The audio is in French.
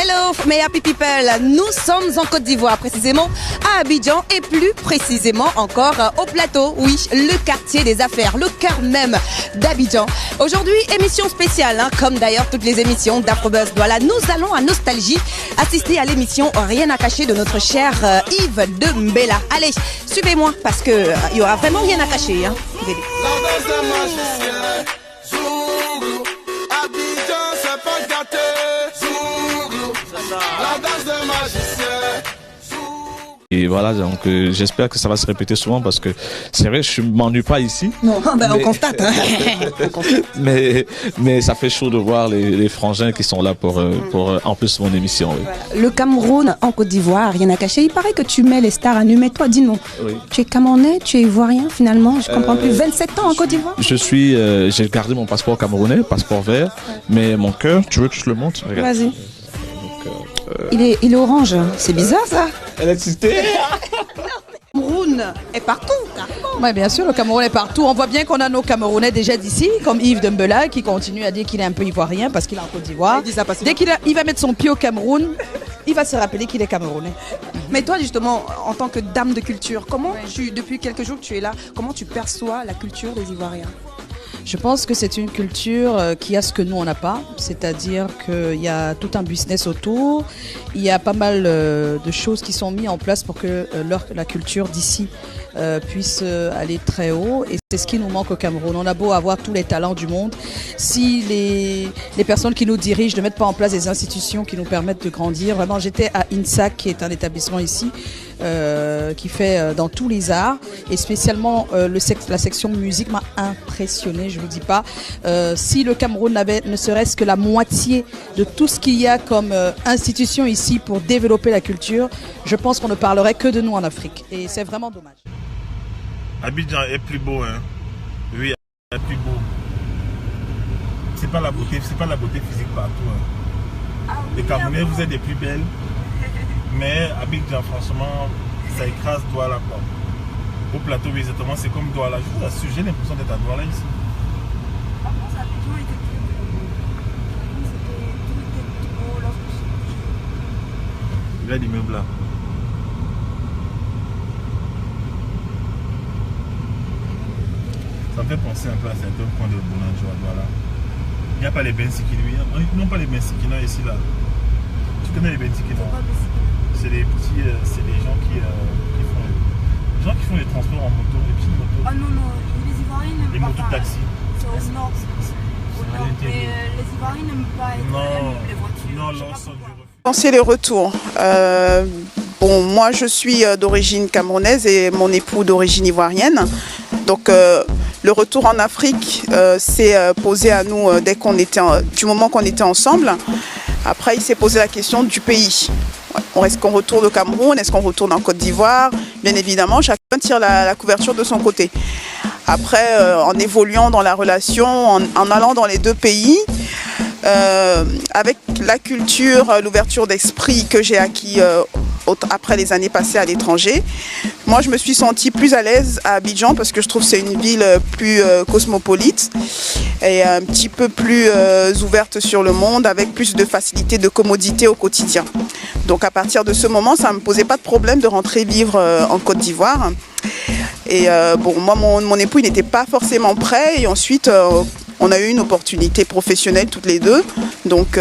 Hello, mes happy people. Nous sommes en Côte d'Ivoire, précisément à Abidjan et plus précisément encore au plateau. Oui, le quartier des affaires, le cœur même d'Abidjan. Aujourd'hui, émission spéciale, comme d'ailleurs toutes les émissions d'Afrobuzz. Voilà, nous allons à Nostalgie assister à l'émission Rien à cacher de notre cher Yves de Mbella. Allez, suivez-moi parce que il y aura vraiment rien à cacher. Et voilà, donc j'espère que ça va se répéter souvent parce que c'est vrai, je m'ennuie pas ici. Non, ben, on constate. mais ça fait chaud de voir les frangins qui sont là pour en plus mon émission. Oui. Voilà. Le Cameroun en Côte d'Ivoire, rien à cacher. Il paraît que tu mets les stars à nu, mais toi, dis-nous. Oui. Tu es Camerounais, tu es Ivoirien finalement. Je comprends plus. 27 ans en Côte d'Ivoire. J'ai gardé mon passeport camerounais, passeport vert, mais mon cœur, tu veux que je te le montre? Vas-y. Il est orange, c'est bizarre ça. Elle est excitée. Le Cameroun est partout. Oui, bien sûr, le Cameroun est partout. On voit bien qu'on a nos Camerounais déjà d'ici, comme Yves de Mbella, qui continue à dire qu'il est un peu ivoirien parce qu'il est en Côte d'Ivoire. Dès qu'il va mettre son pied au Cameroun, il va se rappeler qu'il est Camerounais. Mais toi, justement, en tant que dame de culture, depuis quelques jours que tu es là, comment tu perçois la culture des Ivoiriens? Je pense que c'est une culture qui a ce que nous, on n'a pas. C'est-à-dire qu'il y a tout un business autour. Il y a pas mal de choses qui sont mises en place pour que la culture d'ici puisse aller très haut. Et c'est ce qui nous manque au Cameroun. On a beau avoir tous les talents du monde. Si les personnes qui nous dirigent ne mettent pas en place des institutions qui nous permettent de grandir. Vraiment, j'étais à INSAC, qui est un établissement ici, qui fait dans tous les arts. Et spécialement, la section musique m'a impressionné. Je ne vous dis pas, si le Cameroun avait ne serait-ce que la moitié de tout ce qu'il y a comme institution ici pour développer la culture, je pense qu'on ne parlerait que de nous en Afrique. Et c'est vraiment dommage. Abidjan est plus beau, hein. Oui, est plus beau. C'est pas la beauté physique partout. Hein. Les Camerounais, vous êtes les plus belles. Mais Abidjan, franchement, ça écrase Douala, quoi. Au plateau, exactement, c'est comme Douala. Je vous assure, j'ai l'impression d'être à Douala ici. Regarde l'immeuble là. Ça me fait penser un peu à certains coins de Bonanjo à Douala. Il n'y a pas les Bensikinois. Non, pas les Bensikinois ici là. Tu connais les Bensikinois? C'est des petits, c'est des gens qui font les transports en moto, les petites motos. Ah non, les Ivoiriens n'aiment pas. Les motos taxi. C'est au nord. Mais les Ivoiriens n'aiment pas les voitures. Non, l'ensemble du refus. Penser les retours. Bon, moi je suis d'origine camerounaise et mon époux d'origine ivoirienne. Donc le retour en Afrique s'est posé à nous du moment qu'on était ensemble. Après, il s'est posé la question du pays. Est-ce qu'on retourne au Cameroun? Est-ce qu'on retourne en Côte d'Ivoire? Bien évidemment, chacun tire la couverture de son côté. Après, en évoluant dans la relation, en allant dans les deux pays, avec la culture, l'ouverture d'esprit que j'ai acquis après les années passées à l'étranger, moi je me suis sentie plus à l'aise à Abidjan parce que je trouve que c'est une ville plus cosmopolite et un petit peu plus ouverte sur le monde, avec plus de facilité, de commodité au quotidien. Donc à partir de ce moment, ça ne me posait pas de problème de rentrer vivre en Côte d'Ivoire. Et bon, moi mon époux il n'était pas forcément prêt et ensuite on a eu une opportunité professionnelle toutes les deux. Donc